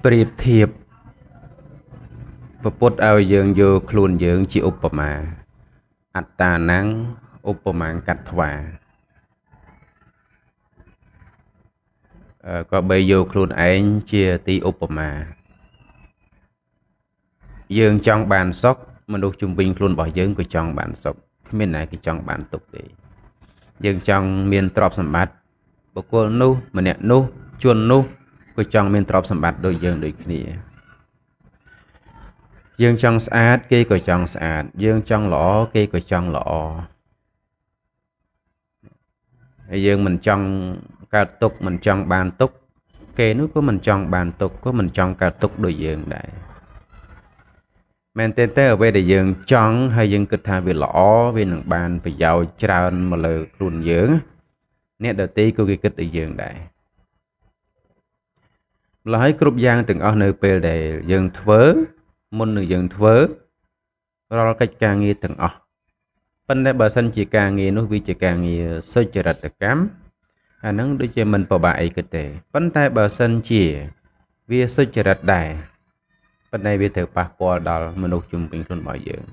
ប្រៀបធៀបពុទ្ធឲ្យយើងយកខ្លួនយើងជាឧបមាអត្តានំឧបមាកត្វាក៏បីយកខ្លួនឯងជាទីឧបមាយើងចង់បានសុខមនុស្សជំនាញខ្លួនរបស់យើងក៏ចង់បានសុខគ្មានណាគេចង់បានទុក្ខទេយើងចង់មានទ្រព្យសម្បត្តិបុគ្គលនោះម្នាក់នោះជននោះក៏ចង់មានទ្រព្យសម្បត្តិដូចយើងដូចគ្នាយើងចង់ស្អាតគេក៏ចង់ស្អាតយើងចង់ល្អគេក៏ចង់ល្អហើយយើងមិនចង់កើតទុក្ខមិនចង់បានទុក្ខគេនោះក៏មិនចង់បានទុក្ខក៏មិនចង់កើតទុក្ខដូចយើងដែរមែនទេអ្វីដែលយើងចង់ហើយយើងគិតថាវាល្អវានឹងបានប្រយោជន៍ច្រើនមកលើខ្លួនយើងអ្នកដទៃក៏គេគិតដូចយើងដែរម្ល៉េះហើយគ្រប់យ៉ាងទាំងអស់នៅពេលដែលយើងធ្វើមុននឹងយើងធ្វើរាល់កិច្ចការងារទាំងអស់ប៉ុន្តែបើសិនជាការងារនោះវាជាការងារសុចរិតកម្មអាហ្នឹងដូចជាមិនពិបាកអីគិតទេប៉ុន្តែបើសិនជាវាសុចរិតដែរប៉ុន្តែវាត្រូវប៉ះពាល់ដល់មនុស្សជុំវិញខ្លួនរបស់យើង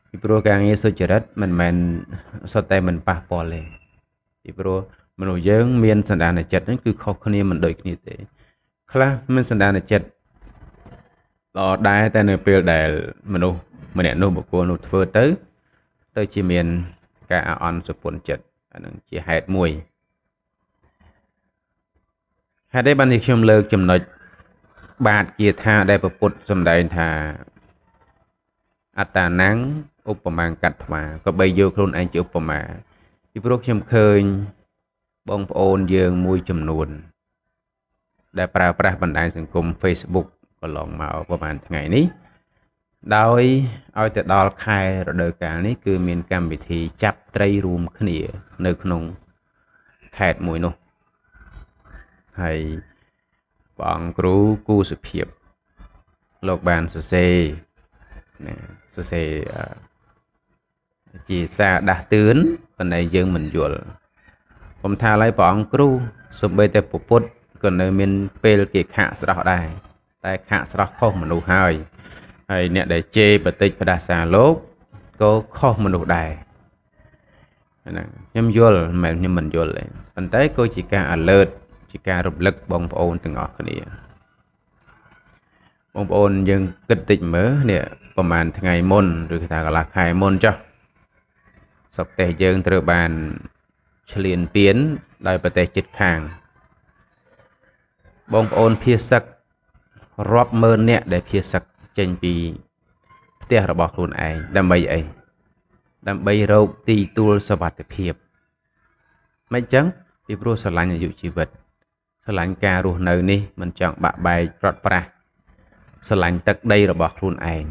ពីព្រោះការងារសុចរិតមិនមែនសុទ្ធតែមិនប៉ះពាល់ទេពីព្រោះមនុស្សយើងមានសន្តានចិត្តហ្នឹងគឺខុសគ្នាមិនដូចគ្នាទេខ្លះមានសន្តានចិត្តល្អដែរតែនៅពេលដែលមនុស្សម្នាក់នោះបុគ្គលនោះធ្វើទៅជាមានការអាអន់សុពន្ធចិត្តអានឹងជាហេតុមួយហេតុអីបានខ្ញុំលើកចំណុចបាតគាថាដែលពុទ្ធសម្ដែងថាអត្តានំឧបមាកត្វាក៏បីយកខ្លួនឯងជាឧបមាពីព្រោះខ្ញុំឃើញបងប្អូនយើងមួយចំនួនដែលប្រើប្រាស់បណ្ដាញសង្គម Facebook កន្លងមកប្រហែលថ្ងៃនេះដោយឲ្យទៅដល់ខែរដូវកាលនេះគឺមានកម្មវិធីចាប់ត្រីរួមគ្នានៅក្នុងខេត្តមួយនោះហើយព្រះអង្គគ្រូគូសុភាពលោកបានសរសេរជាសារដាស់តឿនប៉ុន្តែយើងមិនយល់ខ្ញុំថាឡើយព្រះអង្គគ្រូសូម្បីតែពុទ្ធក៏នៅមានពេលគេខាក់ស្រោះដែរតែខាក់ស្រោះខុសមនុស្សហើយអ្នកដែលជេរបតិចផ្ដាសាលោកក៏ខុសមនុស្សដែរហ្នឹងខ្ញុំយល់មិនមែនខ្ញុំមិនយល់ទេប៉ុន្តែក៏ជាការ alert ជាការរំលឹកបងប្អូនទាំងអស់គ្នាបងប្អូនយើងគិតតិចមើលនេះប្រហែលថ្ងៃមុនឬថាកន្លះខែមុនចុះស្រុកទេសយើងត្រូវបានឈ្លានពានដោយប្រទេសជិតខាងបងប្អូនភៀសសឹករាប់ម៉ឺននាក់ដែលភៀសសឹកចេញពីផ្ទះរបស់ខ្លួនឯងដើម្បីអីដើម្បីរកទីទួលសុវត្ថិភាពមិនចឹងពីព្រោះស្រឡាញ់អាយុជីវិតស្រឡាញ់ការរស់នៅនេះមិនចង់បាក់បែកប្រត់ប្រាស់ស្រឡាញ់ទឹកដីរបស់ខ្លួនឯង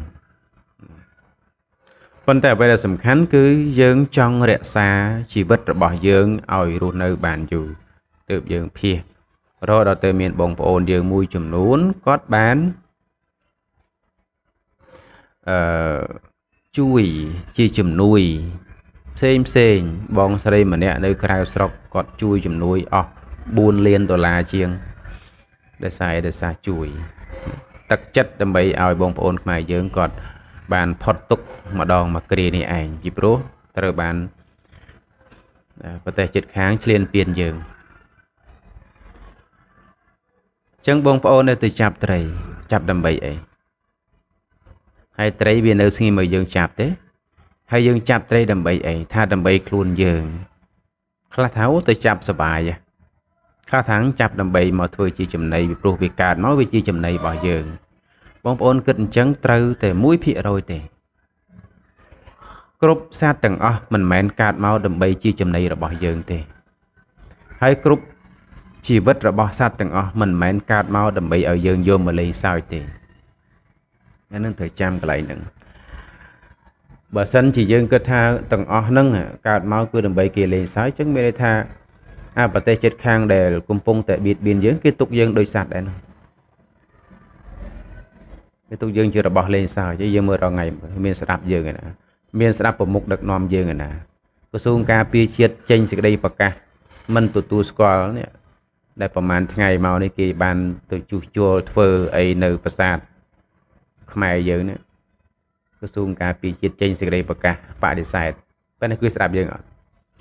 ប៉ុន្តែអ្វីដែលសំខាន់គឺយើងចង់រក្សាជីវិតរបស់យើងឲ្យរស់នៅបានយូរទើបយើងភៀសរហូតដល់ទៅមានបងប្អូនយើងមួយចំនួនគាត់បានជួយជាជំនួយផ្សេងបងស្រីម្នាក់នៅក្រៅស្រុកគាត់ជួយជំនួយអស់$4 លានជាងដោយសារជួយទឹកចិត្តដើម្បីឲ្យបងប្អូនខ្មែរយើងគាត់បានផុតទុក្ខម្ដងមកគ្រានេះឯងពីព្រោះត្រូវបានប្រទេសជិតខាងឈ្លានពានយើងចឹងបងប្អូននៅទៅចាប់ត្រីចាប់ដើម្បីអីហើយត្រីវានៅស្ងៀមឲ្យយើងចាប់ទេហើយយើងចាប់ត្រីដើម្បីអីថាដើម្បីខ្លួនយើងខ្លះថាទៅចាប់សុបាយខ្លះថាចាប់ដើម្បីមកធ្វើជាចំណីពីព្រោះវាកើតមកវាជាចំណីរបស់យើងបងប្អូនគិតអញ្ចឹងត្រូវតែ 1% ទេគ្រប់សត្វទាំងអស់មិនមែនកើតមកដើម្បីជាចំណីរបស់យើងទេហើយគ្រប់ជីវិតរបស់សត្វទាំងអស់មិនមែនកើតមកដើម្បីឲ្យយើងយកមកលេងសើចទេអានឹងត្រូវចាំកន្លែងហ្នឹងបើសិនជាយើងគិតថាទាំងអស់ហ្នឹងកើតមកគឺដើម្បីគេលេងសើចចឹងមានន័យថាប្រទេសជិតខាងដែលកំពុងតែបៀតបៀនយើងគេទុកយើងដោយសត្វដែរហ្នឹងគេទុកយើងជារបស់លេងសើចយើងមើលរាល់ថ្ងៃមានស្ដាប់យើងឯណាមានស្ដាប់ប្រមុខដឹកនាំយើងឯណាក្រសួងការពារជាតិចេញសេចក្តីប្រកាសមិនទទួលស្គាល់នេះ ដែលប្រហែលថ្ងៃមកនេះគេបានទៅជួសជុលធ្វើអីនៅប្រាសាទខ្មែរយើងនេះក្រសួងការពារជាតិចេញសេចក្តីប្រកាសបដិសេធប៉ុន្តែគឺស្ដាប់យើងអត់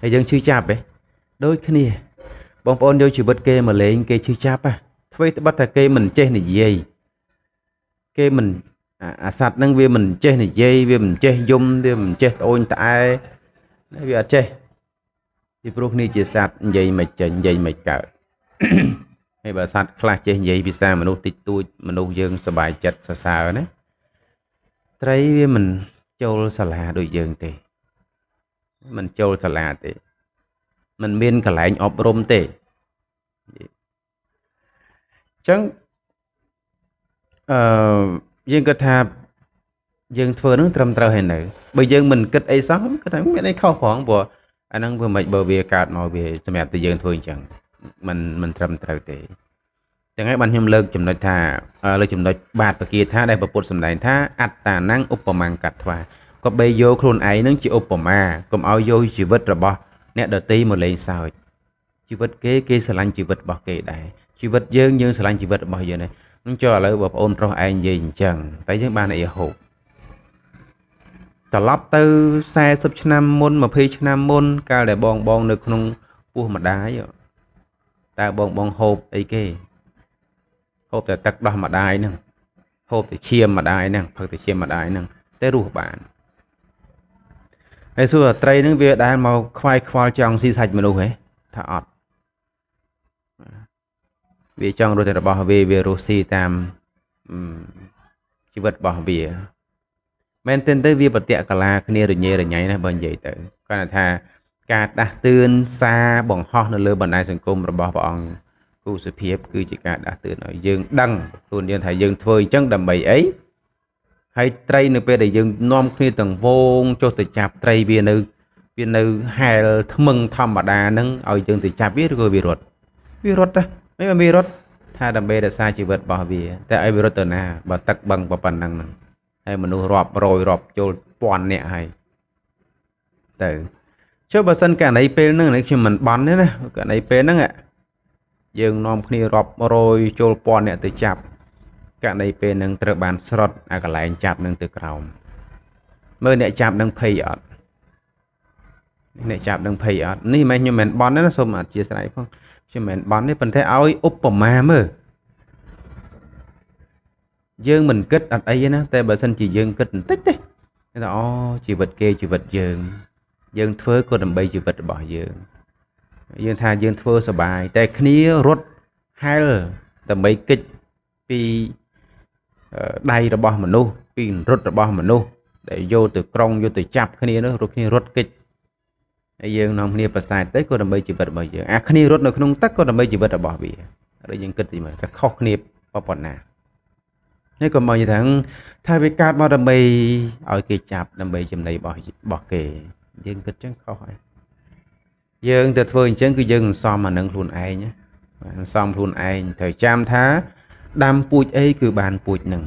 ហើយយើងឈឺចាប់ហ៎ដូចគ្នាបងប្អូនយកជីវិតគេមកលេងគេឈឺចាប់ហ៎ធ្វើត្បិតតែគេមិនចេះនិយាយគេមិនអាសត្វហ្នឹងវាមិនចេះនិយាយវាមិនចេះយំវាមិនចេះត្អូញត្អែវាអត់ចេះពីព្រោះគ្នាជាសត្វនិយាយមិនចេញនិយាយមិនកើតហើយបើសត្វខ្លះចេះនិយាយភាសាមនុស្សតិចតួចមនុស្សយើងសប្បាយចិត្តសរសើរណាត្រីវាមិនចូលសាលាដូចយើងទេមិនចូលសាលាទេมันមានកន្លែងអប់រំទេអញ្ចឹងយើងគិតថាយើងធ្វើនឹងត្រឹមត្រូវហើយនៅបើយើងមិនគិតអីសោះគិតថាមានអីខុសផងព្រោះអាហ្នឹងវាមិនបើវាកើតមកវាសម្រាប់តែយើងធ្វើអញ្ចឹងមិនត្រឹមត្រូវទេចឹងហើយបានខ្ញុំលើកចំណុចថាលើកចំណុចបាតបគាថាដែលពុទ្ធសម្ដែងថាអត្តាnăngឧបមាកត្វាក៏បីយកខ្លួនឯងនឹងជាឧបមាកុំឲ្យយកជីវិតរបស់អ្នកដទៃមកលេងសើចជីវិតគេស្រឡាញ់ជីវិតរបស់គេដែរជីវិតយើងស្រឡាញ់ជីវិតរបស់យើងដែរនឹងចុះឥឡូវបងប្អូនប្រុសឯងនិយាយអញ្ចឹងតែយើងបានអីហូបត្រឡប់ទៅ40ឆ្នាំមុន20ឆ្នាំមុនកាលដែលបងនៅក្នុងពោះម្ដាយតើបងហូបអីគេហូបតែទឹកដោះម្ដាយហ្នឹងហូបតែឈាមម្ដាយហ្នឹងផឹកតែឈាមម្ដាយហ្នឹងតែរស់បានហើយសួរត្រីហ្នឹងវាដែលមកខ្វាយខ្វល់ចង់ស៊ីសាច់មនុស្សហ៎ថាអត់វាចង់រស់តែរបស់វារស់ស៊ីតាមជីវិតរបស់វាមែនទែនទៅវាប្រតិកលាគ្នារញ៉េរញ៉ៃណាបើនិយាយទៅគាត់ថាការដាស់តឿនសារបង្ហោះនៅលើបណ្ដាញសង្គមរបស់ព្រះអង្គគូសុភាពគឺជាការដាស់តឿនឲ្យយើងដឹងខ្លួនយើងថាយើងធ្វើអញ្ចឹងដើម្បីអីហើយត្រីនៅពេលដែលយើងនាំគ្នាទាំងវងចុះទៅចាប់ត្រីវានៅហែលថ្មឹងធម្មតាហ្នឹងឲ្យយើងទៅចាប់វាឬក៏វារត់ណាមិនវារត់ថាដើម្បីរក្សាជីវិតរបស់វាតែឲ្យវារត់ទៅណាបើទឹកបឹងប៉ុណ្ណឹងហ្នឹងហើយមនុស្សរាប់រយរាប់ចូលពាន់នាក់ហើយទៅចុះបើសិនករណីពេលហ្នឹងខ្ញុំមិនបន់ទេណាករណីពេលហ្នឹងយើងនាំគ្នារាប់រយចូលពាន់អ្នកទៅចាប់ករណីពេលហ្នឹងត្រូវបានស្រុតអាកន្លែងចាប់នឹងទៅក្រោមមើលអ្នកចាប់នឹងភ័យអត់អ្នកចាប់នឹងភ័យអត់នេះមិនខ្ញុំមិនបន់ទេណាសូមអធិស្ឋានផងខ្ញុំមិនបន់ទេប៉ុន្តែឲ្យឧបមាមើលយើងមិនគិតអត់អីណាតែបើសិនជាយើងគិតបន្តិចទេថាអូជីវិតគេជីវិតយើងធ្វើក៏ដើម្បីជីវិតរបស់យើងថាយើងធ្វើសបាយតែគ្នារត់ហែលដើម្បីគេចពីដៃរបស់មនុស្សពីរត់របស់មនុស្សដែលយកទៅក្រុងយកទៅចាប់គ្នានោះរត់គ្នារត់គេចហើយយើងនាំគ្នាប្រសើរទៅក៏ដើម្បីជីវិតរបស់យើងអាគ្នារត់នៅក្នុងទឹកក៏ដើម្បីជីវិតរបស់វាហើយយើងគិតទីមើលថាខុសគ្នាប៉ុណ្ណានេះក៏មកនិយាយថាវាកើតមកដើម្បីឲ្យគេចាប់ដើម្បីចំណីរបស់គេយើងគិតចឹងខុសហើយយើងទៅធ្វើអញ្ចឹងគឺយើងសន្សំអានឹងខ្លួនឯងសន្សំខ្លួនឯងត្រូវចាំថាដាំពូជអីគឺបានពូជនឹង